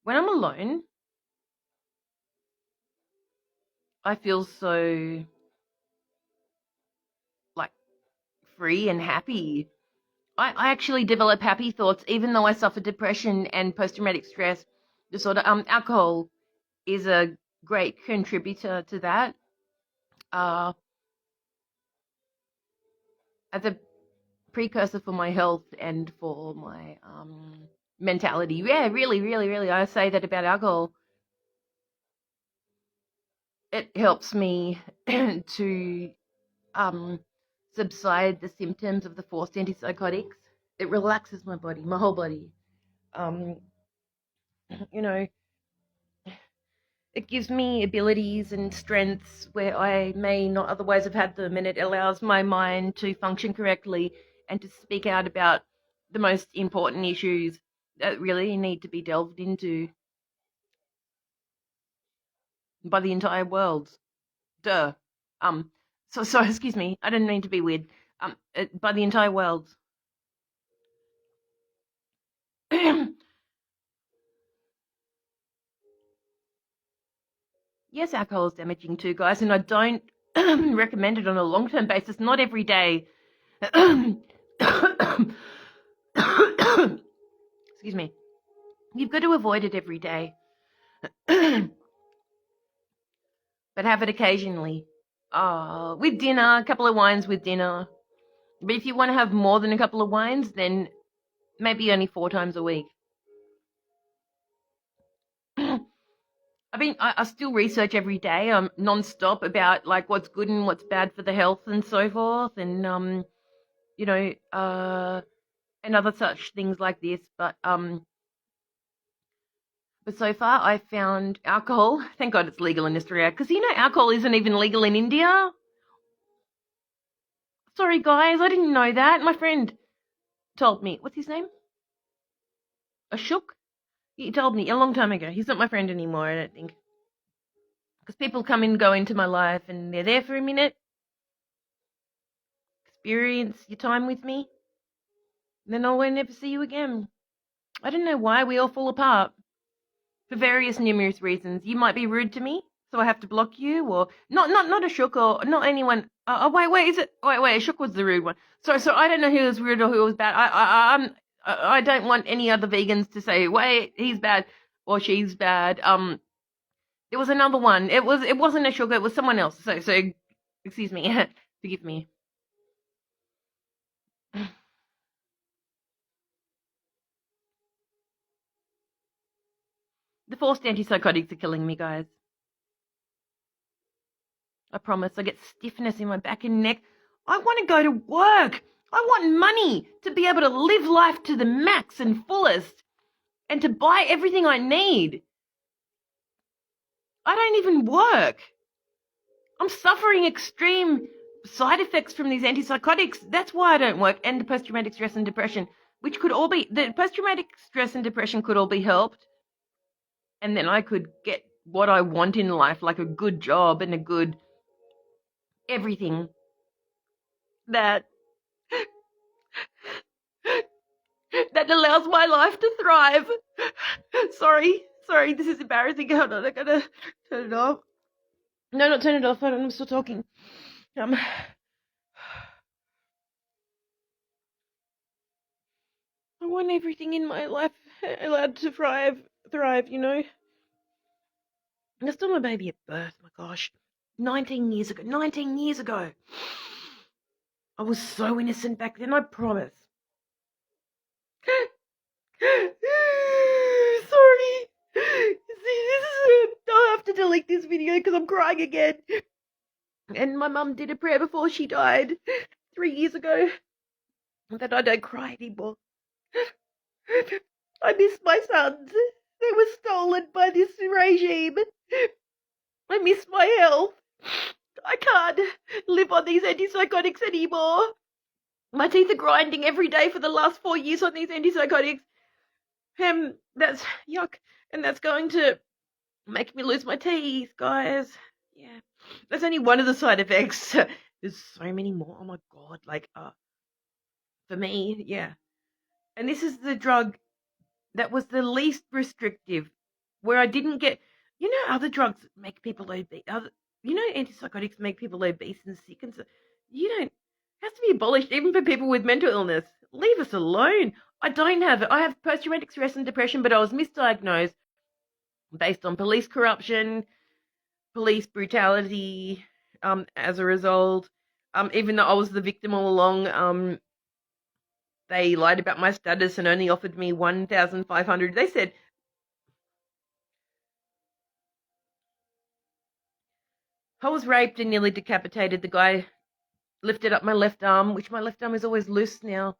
when I'm alone, I feel so like free and happy. I actually develop happy thoughts, even though I suffer depression and post-traumatic stress disorder. Alcohol is a great contributor to that. Uh, as a precursor for my health and for my mentality. Yeah, really, really, really. I say that about alcohol. It helps me to um, subside the symptoms of the forced antipsychotics. It relaxes my body, my whole body. Um, you know, it gives me abilities and strengths where I may not otherwise have had them, and it allows my mind to function correctly and to speak out about the most important issues that really need to be delved into by the entire world. Duh. So excuse me. I didn't mean to be weird. By the entire world. Yes, alcohol is damaging too, guys, and I don't recommend it on a long-term basis. Not every day. Excuse me. You've got to avoid it every day, but have it occasionally. With dinner, a couple of wines with dinner. But if you want to have more than a couple of wines, then maybe only 4 times a week. I mean, I still research every day, non-stop about like what's good and what's bad for the health and so forth, and you know, and other such things like this. But so far I found alcohol. Thank God it's legal in Australia, because alcohol isn't even legal in India. Sorry guys, I didn't know that. My friend told me. What's his name? Ashok? He told me a long time ago. He's not my friend anymore, I don't think. Because people come and go into my life and they're there for a minute, experience your time with me, and then I won't never see you again. I don't know why we all fall apart. For various numerous reasons. You might be rude to me, so I have to block you, or not Ashok, or not anyone. Wait, is it? Wait, Ashok was the rude one. So I don't know who was rude or who was bad. I don't want any other vegans to say, wait, he's bad or she's bad. There was another one. It wasn't Ashok. It was someone else. So excuse me, forgive me. The forced antipsychotics are killing me, guys. I promise. I get stiffness in my back and neck. I want to go to work. I want money to be able to live life to the max and fullest and to buy everything I need. I don't even work. I'm suffering extreme side effects from these antipsychotics. That's why I don't work. And the post-traumatic stress and depression, which could all be, the post-traumatic stress and depression could all be helped. And then I could get what I want in life, like a good job and a good everything that allows my life to thrive. Sorry, this is embarrassing. Hold on, I gotta turn it off. No, not turn it off. Hold on, I'm still talking. I want everything in my life allowed to thrive, I still my baby at birth, my gosh. 19 years ago. I was so innocent back then, I promise. Sorry. See, I'll have to delete this video because I'm crying again. And my mum did a prayer before she died 3 years ago that I don't cry anymore. I miss my sons. They were stolen by this regime. I miss my health. I can't live on these antipsychotics anymore. My teeth are grinding every day for the last 4 years on these antipsychotics. That's yuck. And that's going to make me lose my teeth, guys. Yeah. That's only one of the side effects. There's so many more. Oh my God. For me, yeah. And this is the drug that was the least restrictive, where I didn't get, other drugs make people obese. Antipsychotics make people obese and sick, and so you don't. It has to be abolished, even for people with mental illness. Leave us alone. I don't have it. I have post-traumatic stress and depression, but I was misdiagnosed based on police corruption, police brutality. As a result, even though I was the victim all along, they lied about my status and only offered me 1,500. They said, I was raped and nearly decapitated. The guy lifted up my left arm, which my left arm is always loose now,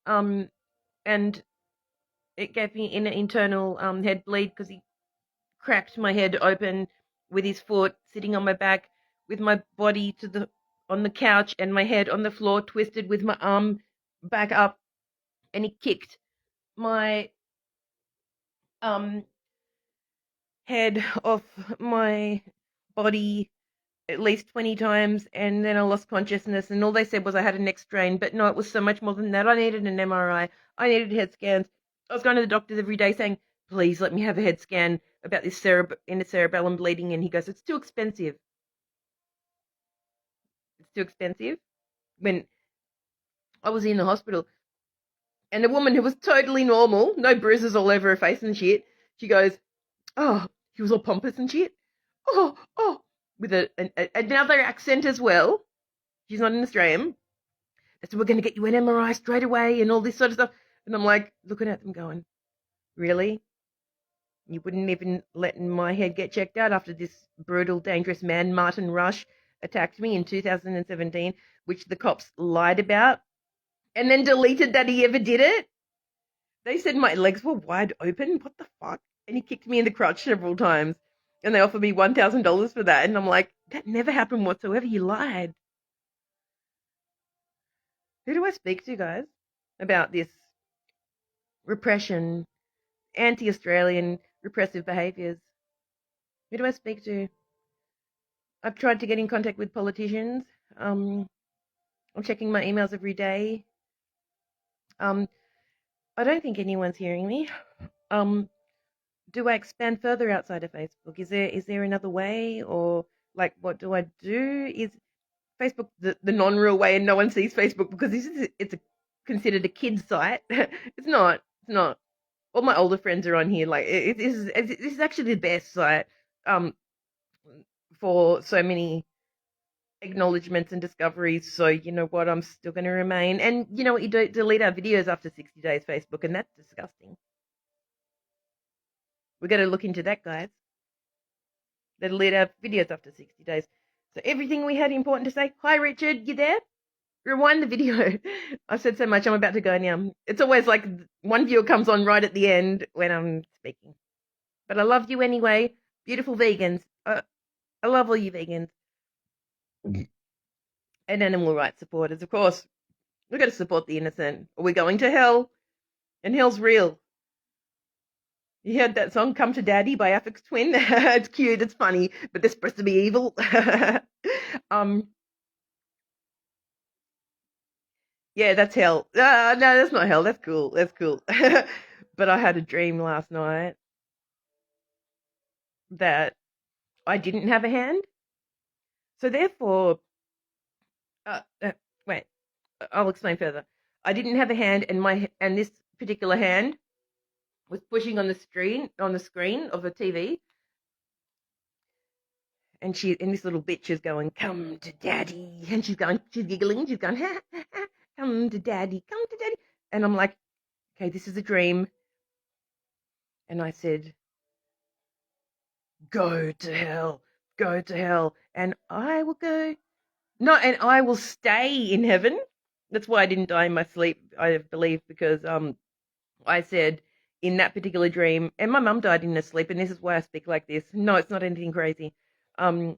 and it gave me an internal head bleed because he cracked my head open with his foot, sitting on my back with my body on the couch and my head on the floor, twisted with my arm back up, and he kicked my head off my body at least 20 times, and then I lost consciousness, and all they said was I had a neck strain, but no, it was so much more than that. I needed an MRI. I needed head scans. I was going to the doctor every day saying, please let me have a head scan about this inner cerebellum bleeding, and he goes, it's too expensive. It's too expensive. When I was in the hospital, and a woman who was totally normal, no bruises all over her face and shit, she goes, oh, he was all pompous and shit. Oh, with another accent as well. She's not an Australian. They said, we're going to get you an MRI straight away and all this sort of stuff. And I'm like, looking at them going, really? You wouldn't even let my head get checked out after this brutal, dangerous man, Martin Rush, attacked me in 2017, which the cops lied about and then deleted that he ever did it. They said my legs were wide open. What the fuck? And he kicked me in the crotch several times. And they offered me $1,000 for that. And I'm like, that never happened whatsoever. You lied. Who do I speak to, guys, about this repression, anti-Australian repressive behaviours? Who do I speak to? I've tried to get in contact with politicians. I'm checking my emails every day. I don't think anyone's hearing me. Do I expand further outside of Facebook? Is there another way, or like what do I do? Is Facebook the non-real way, and no one sees Facebook because it's considered a kid's site? It's not. All my older friends are on here. Like this is actually the best site for so many acknowledgements and discoveries. So you know what, I'm still going to remain. And you know what, you don't delete our videos after 60 days, Facebook, and that's disgusting. We've got to look into that, guys. They delete our videos after 60 days. So everything we had important to say. Hi, Richard, you there? Rewind the video. I've said so much, I'm about to go now. It's always like one viewer comes on right at the end when I'm speaking. But I love you anyway. Beautiful vegans. I love all you vegans. And animal rights supporters, of course. We've got to support the innocent. Are we going to hell? And hell's real. You heard that song, Come to Daddy by Aphex Twin? It's cute, it's funny, but they're supposed to be evil. Yeah, that's hell. No, that's not hell. That's cool. But I had a dream last night that I didn't have a hand. So therefore, wait, I'll explain further. I didn't have a hand, and this particular hand was pushing on the screen of the TV, and this little bitch is going, come to daddy, and she's giggling, she's going, ha, ha, ha, come to daddy, and I'm like, okay, this is a dream. And I said, go to hell, and I will go, no, and I will stay in heaven. That's why I didn't die in my sleep, I believe, because I said in that particular dream, and my mum died in her sleep, and this is why I speak like this. No, it's not anything crazy. So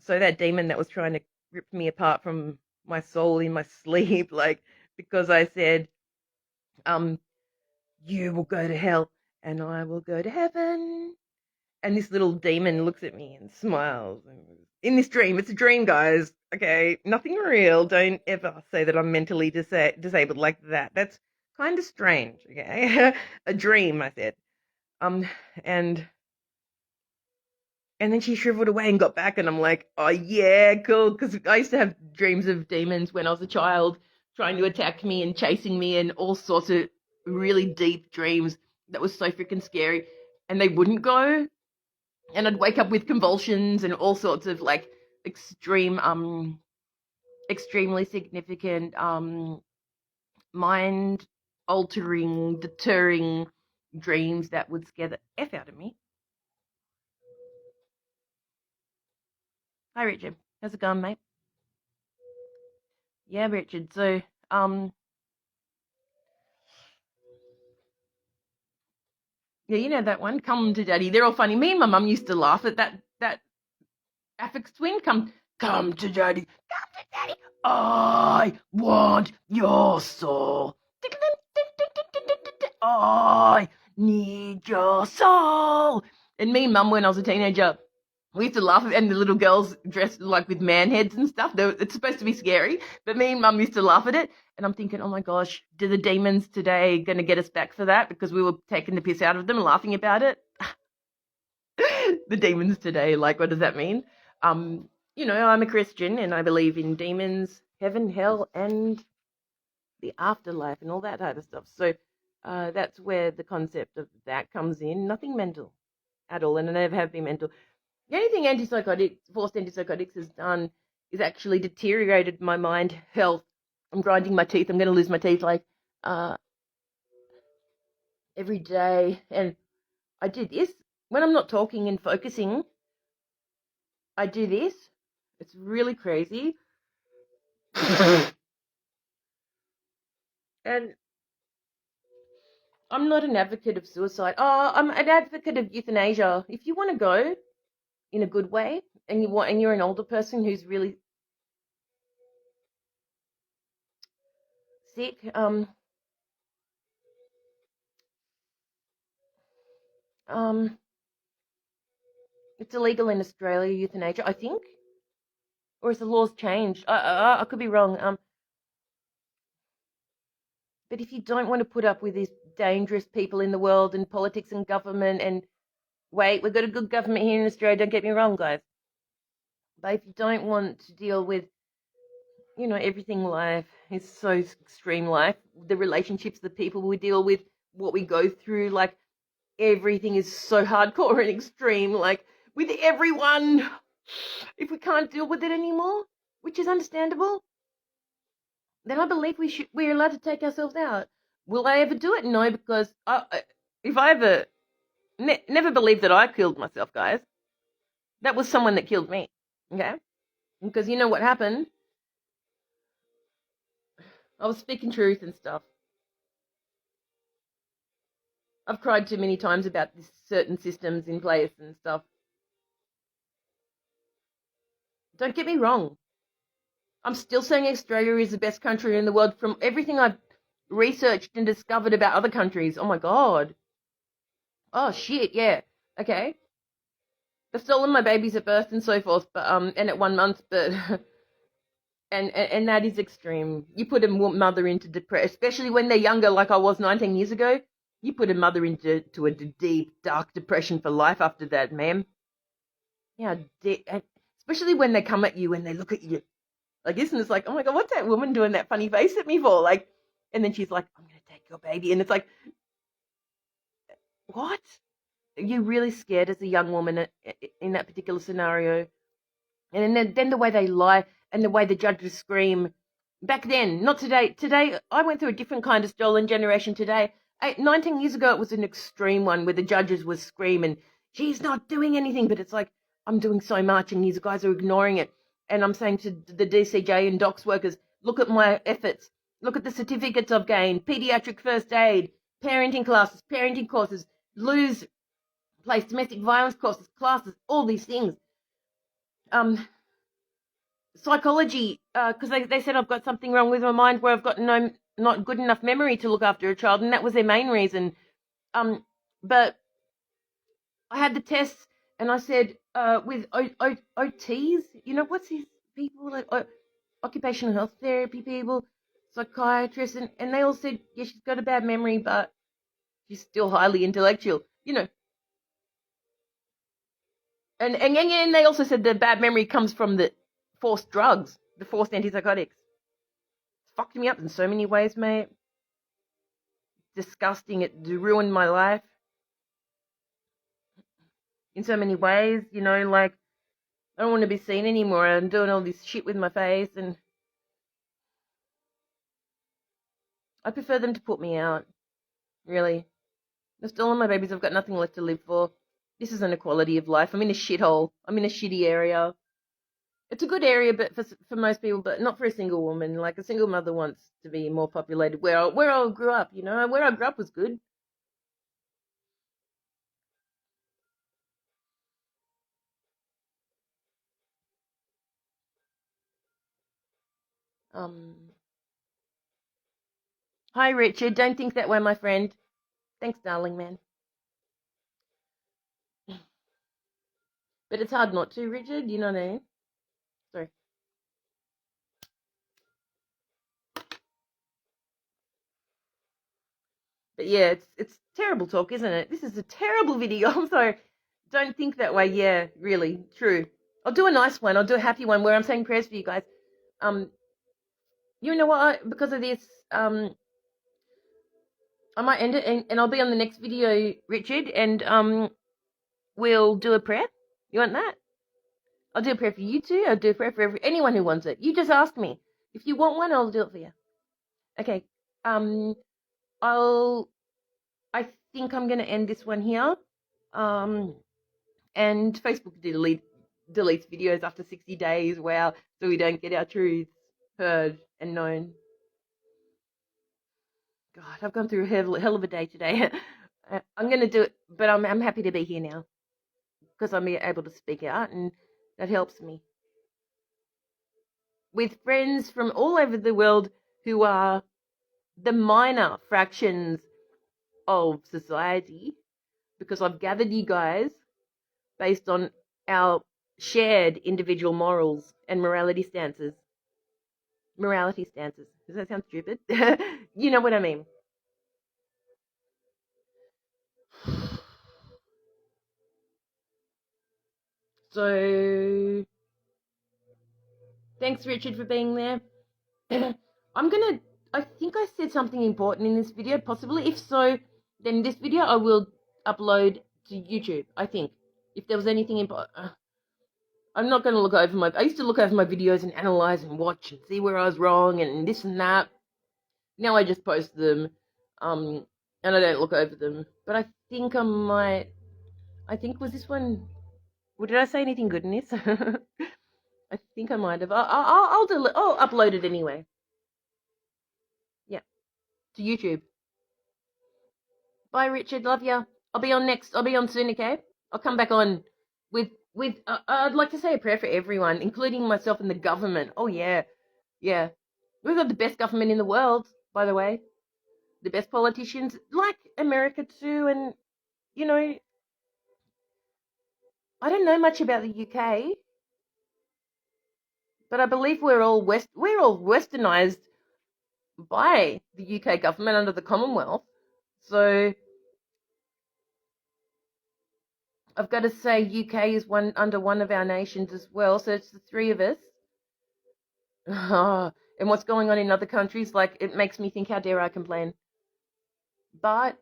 that demon that was trying to rip me apart from my soul in my sleep, like, because I said, you will go to hell and I will go to heaven. And this little demon looks at me and smiles. In this dream, it's a dream, guys. Okay, nothing real. Don't ever say that I'm mentally disabled like that. kind of strange, okay? A dream, I said. Um, and then she shriveled away and got back, and I'm like, oh yeah, cool, because I used to have dreams of demons when I was a child, trying to attack me and chasing me, and all sorts of really deep dreams that was so freaking scary, and they wouldn't go, and I'd wake up with convulsions and all sorts of like extremely significant mind altering, deterring dreams that would scare the F out of me. Hi, Richard. How's it going, mate? Yeah, Richard. So, yeah, you know that one. Come to daddy. They're all funny. Me and my mum used to laugh at that affix twin. Come to daddy. Come to daddy. I want your soul. I need your soul. And me and mum, when I was a teenager, we used to laugh, and the little girls dressed like with man heads and stuff. It's supposed to be scary, but me and mum used to laugh at it. And I'm thinking, oh my gosh, do the demons today going to get us back for that? Because we were taking the piss out of them and laughing about it. The demons today, like, what does that mean? I'm a Christian and I believe in demons, heaven, hell, and the afterlife and all that type of stuff. So that's where the concept of that comes in. Nothing mental at all, and I never have been mental. The only thing forced antipsychotics has done is actually deteriorated my mind health. I'm grinding my teeth. I'm going to lose my teeth like every day. And I do this when I'm not talking and focusing. I do this. It's really crazy. And I'm not an advocate of suicide. Oh, I'm an advocate of euthanasia. If you want to go in a good way, and you're an older person who's really sick, it's illegal in Australia, euthanasia, I think, or has the laws changed? I could be wrong. But if you don't want to put up with these dangerous people in the world and politics and government, and wait, we've got a good government here in Australia. Don't get me wrong, guys. But if you don't want to deal with, everything life is so extreme. Life, the relationships, the people we deal with, what we go through, like everything is so hardcore and extreme. Like with everyone, if we can't deal with it anymore, which is understandable, then I believe we're allowed to take ourselves out. Will I ever do it? No, because if I ever never believed that I killed myself, guys, that was someone that killed me. Okay, because you know what happened? I was speaking truth and stuff. I've cried too many times about this certain systems in place and stuff. Don't get me wrong. I'm still saying Australia is the best country in the world from everything I've researched and discovered about other countries. Oh my God. Oh shit, yeah. Okay. They've stolen my babies at birth and so forth, but and at 1 month, but and that is extreme. You put a mother into depression, especially when they're younger, like I was 19 years ago. You put a mother into a deep, dark depression for life after that, ma'am. Yeah, especially when they come at you and they look at you like this, and it's like, oh my God, what's that woman doing that funny face at me for? Like, and then she's like, I'm going to take your baby. And it's like, what? Are you really scared as a young woman in that particular scenario? And then the way they lie and the way the judges scream. Back then, not today. Today, I went through a different kind of stolen generation today. 19 years ago, it was an extreme one where the judges were screaming, she's not doing anything. But it's like, I'm doing so much and these guys are ignoring it. And I'm saying to the DCJ and docs workers, look at my efforts. Look at the certificates I've gained, pediatric first aid, parenting classes, parenting courses, lose place, domestic violence courses, classes, all these things. Psychology, because they said I've got something wrong with my mind where I've got not good enough memory to look after a child, and that was their main reason. But I had the tests, and I said with OTs, what's these people like occupational health therapy people, psychiatrists, and they all said, yeah, she's got a bad memory, but she's still highly intellectual, you know. And they also said the bad memory comes from the forced drugs, the forced antipsychotics. It's fucked me up in so many ways, mate. Disgusting. It ruined my life in so many ways, you know, like, I don't want to be seen anymore. I'm doing all this shit with my face, and I prefer them to put me out, really. They're still on my babies. I've got nothing left to live for. This isn't a quality of life. I'm in a shithole. I'm in a shitty area. It's a good area, but for most people, but not for a single woman. Like, a single mother wants to be more populated. Where I grew up, you know, where I grew up was good. Hi, Richard. Don't think that way, my friend. Thanks, darling man. But it's hard not to, Richard. You know what I mean? Sorry. But yeah, it's terrible talk, isn't it? This is a terrible video. I'm sorry. Don't think that way. Yeah, really, true. I'll do a nice one. I'll do a happy one where I'm saying prayers for you guys. You know what? Because of this, I might end it, and I'll be on the next video, Richard, and we'll do a prayer. You want that? I'll do a prayer for you too. I'll do a prayer for anyone who wants it. You just ask me. If you want one, I'll do it for you. Okay. I think I'm gonna end this one here. And Facebook deletes videos after 60 days. Wow. So we don't get our truths heard and known. God, I've gone through a hell of a day today. I'm going to do it, but I'm happy to be here now because I'm able to speak out, and that helps me. With friends from all over the world who are the minor fractions of society, because I've gathered you guys based on our shared individual morals and morality stances. Does that sound stupid? You know what I mean. So, thanks, Richard, for being there. I think I said something important in this video, possibly. If so, then this video I will upload to YouTube, I think. If there was anything important. I'm not going to look over I used to look over my videos and analyze and watch and see where I was wrong and this and that. Now I just post them, and I don't look over them. But I think was this one, well, did I say anything good in this? I think I might have. I'll upload it anyway. Yeah, to YouTube. Bye, Richard. Love ya. I'll be on soon, okay? I'll come back on with. I'd like to say a prayer for everyone, including myself and the government. Oh yeah, yeah. We've got the best government in the world, by the way. The best politicians, like America too, and you know, I don't know much about the UK, but I believe we're all westernized by the UK government under the Commonwealth. So I've got to say UK is under one of our nations as well, so it's the three of us. And what's going on in other countries, like, it makes me think, how dare I complain? But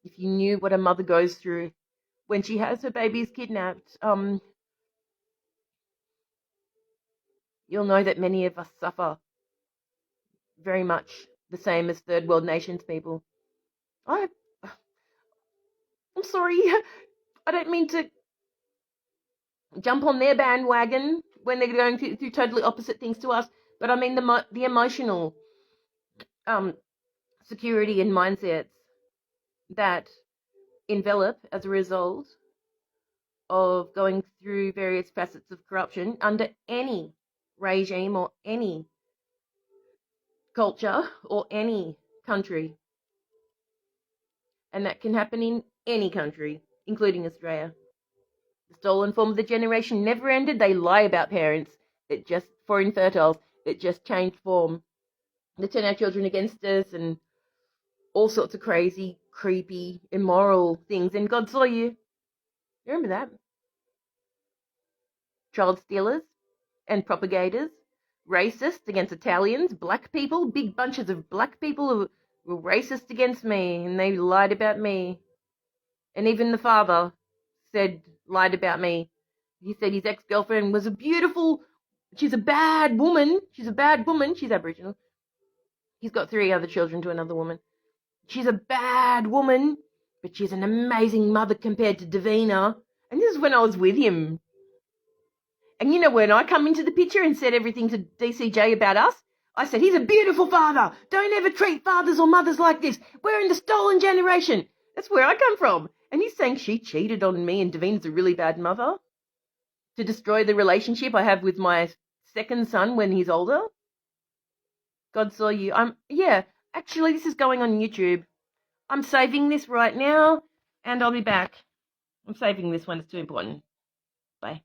if you knew what a mother goes through when she has her babies kidnapped, you'll know that many of us suffer very much the same as third world nations people. I'm sorry. I don't mean to jump on their bandwagon when they're going through totally opposite things to us, but I mean the emotional security and mindsets that envelop as a result of going through various facets of corruption under any regime or any culture or any country. And that can happen in any country, including Australia. The stolen form of the generation never ended. They lie about parents. For infertiles, it just changed form. They turn our children against us and all sorts of crazy, creepy, immoral things. And God saw you. Remember that? Child stealers and propagators, racist against Italians, black people, big bunches of black people who were racist against me, and they lied about me. And even the father lied about me. He said his ex-girlfriend was she's a bad woman. She's Aboriginal. He's got 3 other children to another woman. She's a bad woman, but she's an amazing mother compared to Davina. And this is when I was with him. And you know, when I come into the picture and said everything to DCJ about us, I said, he's a beautiful father. Don't ever treat fathers or mothers like this. We're in the stolen generation. That's where I come from. And he's saying she cheated on me and Davina's a really bad mother to destroy the relationship I have with my second son when he's older. God saw you. Actually, this is going on YouTube. I'm saving this right now and I'll be back. I'm saving this one. It's too important. Bye.